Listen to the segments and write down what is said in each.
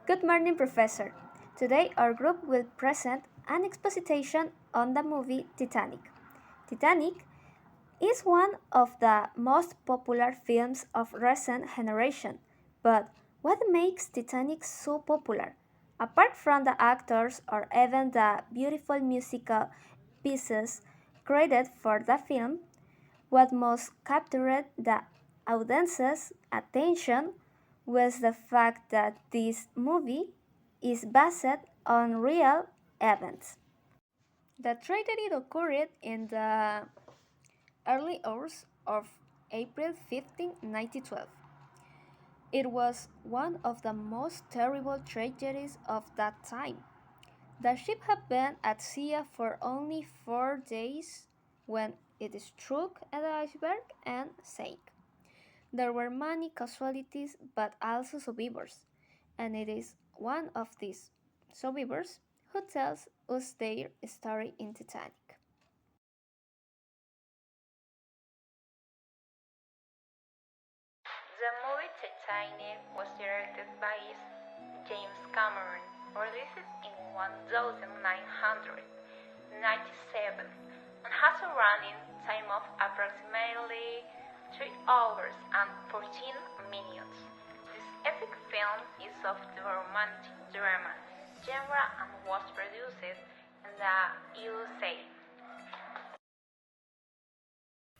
Good morning, Professor. Today, our group will present an exposition on the movie Titanic. Titanic is one of the most popular films of recent generation. But what makes Titanic so popular? Apart from the actors or even the beautiful musical pieces created for the film, what most captured the audience's attention was the fact that this movie is based on real events. The tragedy occurred in the early hours of April 15, 1912. It was one of the most terrible tragedies of that time. The ship had been at sea for only 4 days when it struck an iceberg and sank. There were many casualties but also survivors, and it is one of these survivors who tells us their story in Titanic. The movie Titanic was directed by James Cameron, released in 1997, and has a running time of approximately 3 hours and 14 minutes. This epic film is of the romantic drama genre and was produced in the USA.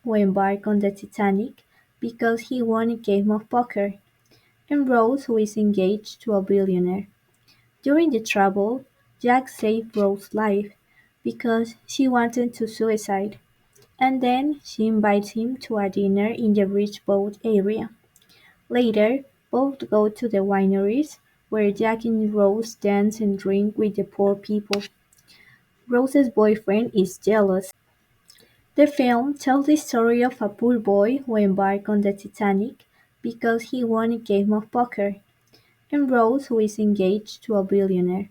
Who embarked on the Titanic because he won a game of poker, and Rose, who is engaged to a billionaire. During the trouble, Jack saved Rose's life because she wanted to suicide, and then she invites him to a dinner in the rich boat area. Later, both go to the wineries where Jack and Rose dance and drink with the poor people. Rose's boyfriend is jealous. The film tells the story of a poor boy who embarked on the Titanic because he won a game of poker, and Rose, who is engaged to a billionaire.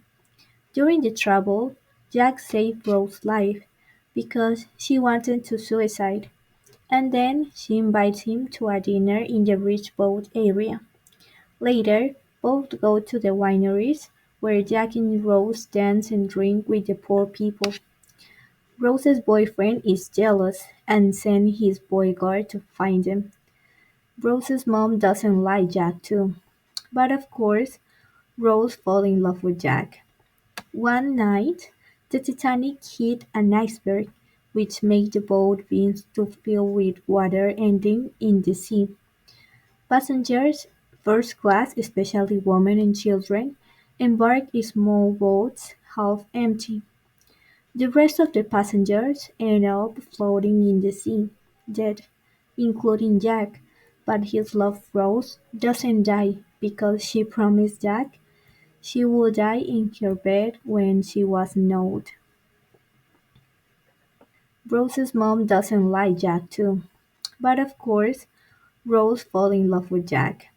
During the trouble, Jack saved Rose's life because she wanted to suicide, and then she invites him to a dinner in the rich boat area. Later, both go to the wineries where Jack and Rose dance and drink with the poor people. Rose's boyfriend is jealous and sends his bodyguard to find them. Rose's mom doesn't like Jack too. But of course, Rose falls in love with Jack. One night, the Titanic hit an iceberg, which made the boat begin to fill with water ending in the sea. Passengers, first class, especially women and children, embark in small boats half empty. The rest of the passengers end up floating in the sea, dead, including Jack, but his love Rose doesn't die because she promised Jack she would die in her bed when she was nude. Rose's mom doesn't like Jack too, but of course Rose falls in love with Jack.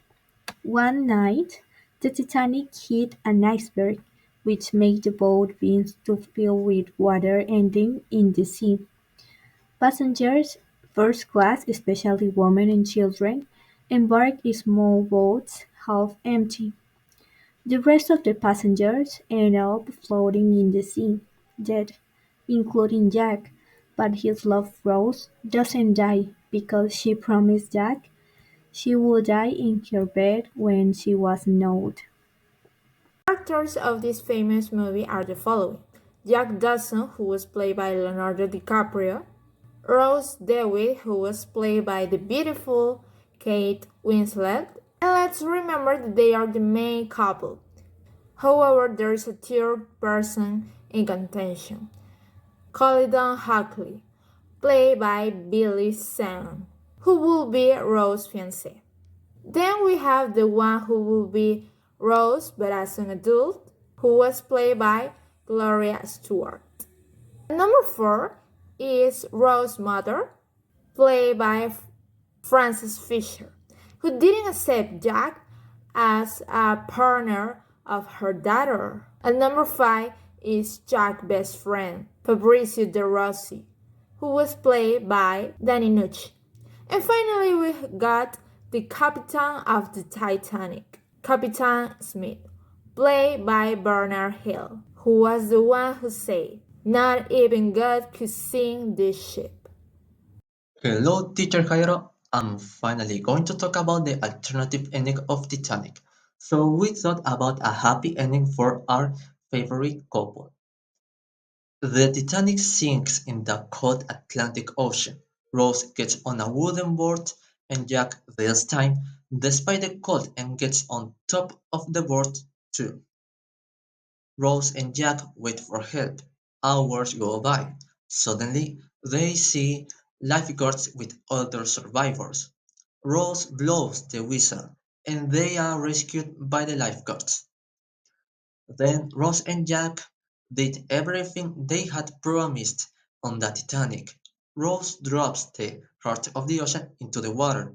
One night, the Titanic hit an iceberg, which made the boat begin to fill with water ending in the sea. Passengers, first class, especially women and children, embark in small boats half empty. The rest of the passengers end up floating in the sea, dead, including Jack, but his love Rose doesn't die because she promised Jack she would die in her bed when she was nude. Characters of this famous movie are the following: Jack Dawson, who was played by Leonardo DiCaprio; Rose DeWitt, who was played by the beautiful Kate Winslet. And let's remember that they are the main couple. However, there is a third person in contention, Colidon Hockley, played by Billy Zane, who will be Rose's fiancé. Then we have the one who will be Rose, but as an adult, who was played by Gloria Stewart. Number 4 is Rose's mother, played by Frances Fisher, who didn't accept Jack as a partner of her daughter. And number 5 is Jack's best friend, Fabrizio De Rossi, who was played by Danny Nucci. And finally, we got the captain of the Titanic, Captain Smith, played by Bernard Hill, who was the one who said, "Not even God could sink this ship." Hello, teacher Jairo. I'm finally going to talk about the alternative ending of Titanic. So we thought about a happy ending for our favorite couple. The Titanic sinks in the cold Atlantic Ocean. Rose gets on a wooden board and Jack this time, despite the cold, and gets on top of the board too. Rose and Jack wait for help. Hours go by. Suddenly, they see lifeguards with other survivors. Rose blows the whistle, and they are rescued by the lifeguards. Then Rose and Jack did everything they had promised on the Titanic. Rose drops the heart of the ocean into the water.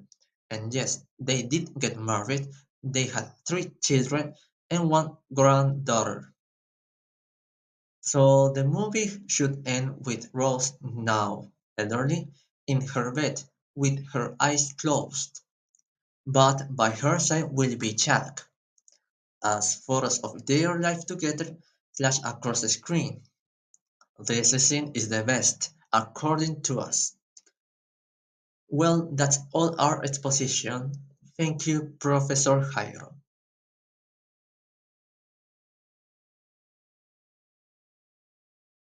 And yes, they did get married. They had three children and one granddaughter. So the movie should end with Rose now elderly in her bed with her eyes closed, but by her side will be Jack, as photos of their life together flash across the screen. This scene is the best, according to us. Well, that's all our exposition. Thank you, Professor Jairo.